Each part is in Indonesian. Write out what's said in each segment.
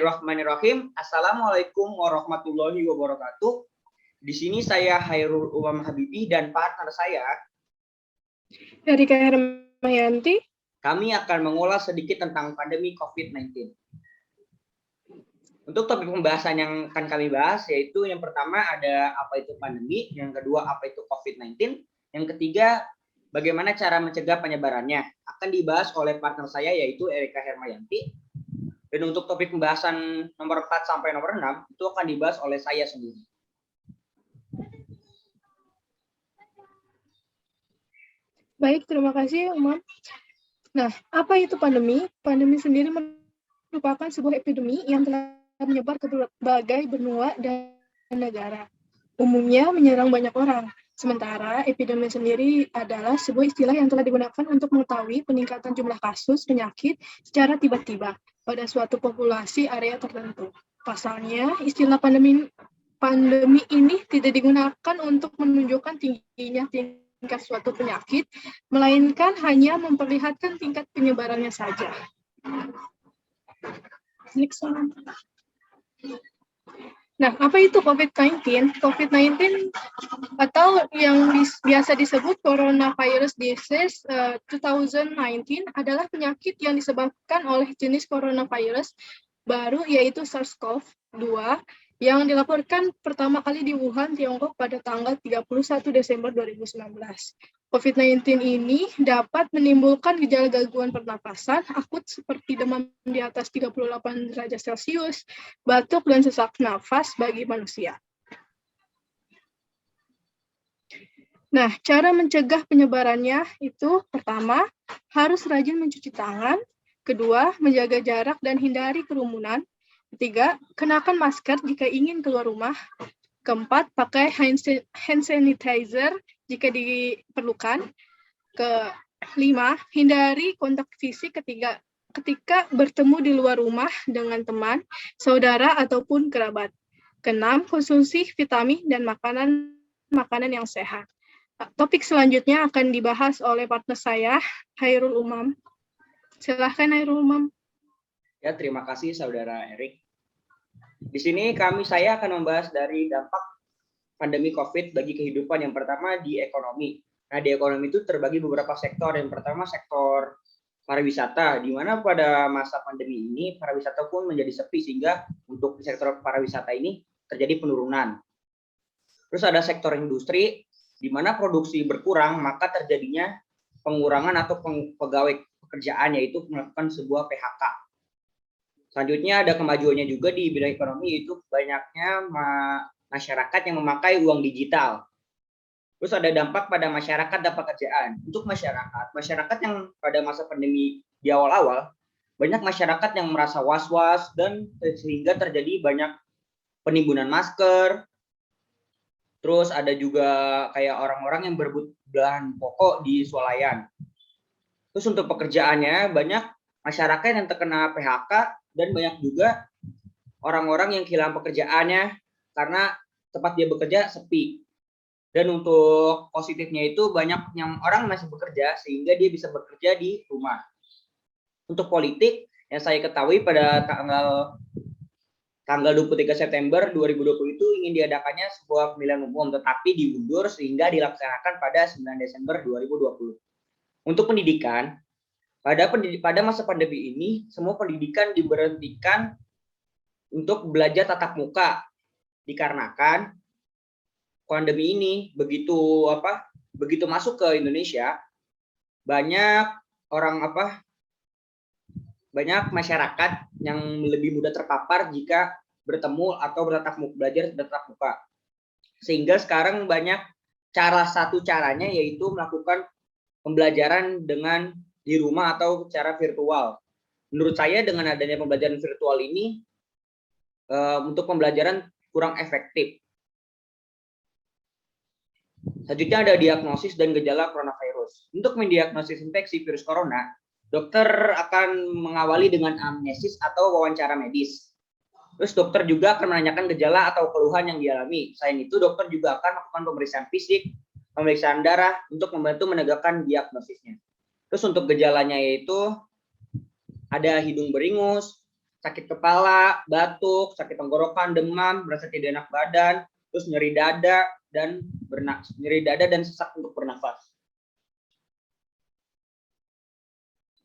Bismillahirrahmanirrahim. Assalamualaikum warahmatullahi wabarakatuh. Di sini saya Hairul Umam Habibi dan partner saya Erika Hermayanti. Kami akan mengulas sedikit tentang pandemi COVID-19. Untuk topik pembahasan yang akan kami bahas yaitu yang pertama ada apa itu pandemi, yang kedua apa itu COVID-19, yang ketiga bagaimana cara mencegah penyebarannya. Akan dibahas oleh partner saya yaitu Erika Hermayanti. Dan untuk topik pembahasan nomor 4 sampai nomor 6 itu akan dibahas oleh saya sendiri. Baik, terima kasih, Umam. Nah, apa itu pandemi? Pandemi sendiri merupakan sebuah epidemi yang telah menyebar ke berbagai benua dan negara. Umumnya menyerang banyak orang. Sementara epidemi sendiri adalah sebuah istilah yang telah digunakan untuk mengetahui peningkatan jumlah kasus penyakit secara tiba-tiba pada suatu populasi area tertentu. Pasalnya, istilah pandemi ini tidak digunakan untuk menunjukkan tingginya tingkat suatu penyakit, melainkan hanya memperlihatkan tingkat penyebarannya saja. Next one. Nah, apa itu COVID-19? COVID-19 atau yang biasa disebut coronavirus disease 2019 adalah penyakit yang disebabkan oleh jenis coronavirus baru yaitu SARS-CoV-2 yang dilaporkan pertama kali di Wuhan, Tiongkok pada tanggal 31 Desember 2019. COVID-19 ini dapat menimbulkan gejala gangguan pernapasan akut seperti demam di atas 38 derajat Celcius, batuk, dan sesak nafas bagi manusia. Nah, cara mencegah penyebarannya itu pertama, harus rajin mencuci tangan, kedua, menjaga jarak dan hindari kerumunan, ketiga, kenakan masker jika ingin keluar rumah, keempat, pakai hand sanitizer jika diperlukan, kelima, hindari kontak fisik ketika bertemu di luar rumah dengan teman, saudara, ataupun kerabat. Keenam, konsumsi vitamin dan makanan yang sehat. Topik selanjutnya akan dibahas oleh partner saya, Hairul Umam. Silahkan Hairul Umam. Ya, terima kasih Saudara Erik. Di sini saya akan membahas dari dampak pandemi COVID bagi kehidupan. Yang pertama di ekonomi. Nah, di ekonomi itu terbagi beberapa sektor. Yang pertama sektor pariwisata, di mana pada masa pandemi ini pariwisata pun menjadi sepi sehingga untuk sektor pariwisata ini terjadi penurunan. Terus ada sektor industri, di mana produksi berkurang, maka terjadinya pengurangan atau pegawai pekerjaan, yaitu melakukan sebuah PHK. Selanjutnya ada kemajuannya juga di bidang ekonomi, yaitu banyaknya masyarakat yang memakai uang digital. Terus ada dampak pada masyarakat dan pekerjaan. Untuk masyarakat yang pada masa pandemi di awal-awal, banyak masyarakat yang merasa was-was dan sehingga terjadi banyak penimbunan masker. Terus ada juga kayak orang-orang yang berebut bahan pokok di swalayan. Terus untuk pekerjaannya, banyak masyarakat yang terkena PHK dan banyak juga orang-orang yang kehilangan pekerjaannya karena tempat dia bekerja sepi. Dan untuk positifnya itu banyak yang orang masih bekerja sehingga dia bisa bekerja di rumah. Untuk politik yang saya ketahui pada tanggal 23 September 2020 itu ingin diadakannya sebuah pemilihan umum, tetapi diundur sehingga dilaksanakan pada 9 Desember 2020. Untuk pendidikan, pada masa pandemi ini, semua pendidikan diberhentikan untuk belajar tatap muka, dikarenakan pandemi ini begitu masuk ke Indonesia, banyak masyarakat yang lebih mudah terpapar jika bertemu atau belajar tatap muka. Sehingga sekarang salah satu caranya yaitu melakukan pembelajaran dengan di rumah atau secara virtual. Menurut saya dengan adanya pembelajaran virtual ini untuk pembelajaran kurang efektif. Selanjutnya ada diagnosis dan gejala coronavirus. Untuk mendiagnosis infeksi virus corona, dokter akan mengawali dengan amnesis atau wawancara medis. Terus dokter juga akan menanyakan gejala atau keluhan yang dialami. Selain itu, dokter juga akan melakukan pemeriksaan fisik, pemeriksaan darah untuk membantu menegakkan diagnosisnya. Terus untuk gejalanya yaitu ada hidung beringus, sakit kepala, batuk, sakit tenggorokan, demam, merasa tidak enak badan, terus nyeri dada dan sesak untuk bernafas.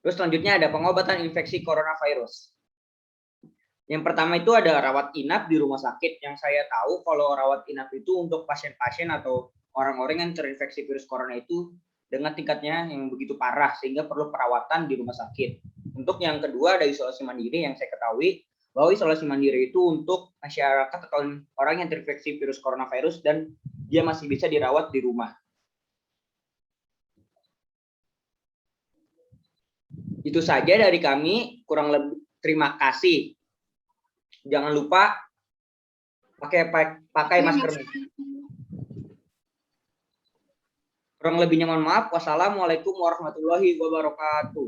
Terus selanjutnya ada pengobatan infeksi coronavirus. Yang pertama itu ada rawat inap di rumah sakit. Yang saya tahu kalau rawat inap itu untuk pasien-pasien atau orang-orang yang terinfeksi virus corona itu dengan tingkatnya yang begitu parah sehingga perlu perawatan di rumah sakit. Untuk yang kedua ada isolasi mandiri. Yang saya ketahui bahwa isolasi mandiri itu untuk masyarakat atau orang yang terinfeksi virus coronavirus dan dia masih bisa dirawat di rumah. Itu saja dari kami, kurang lebih terima kasih. Jangan lupa pakai masker. Kurang lebihnya mohon maaf. Wassalamualaikum warahmatullahi wabarakatuh.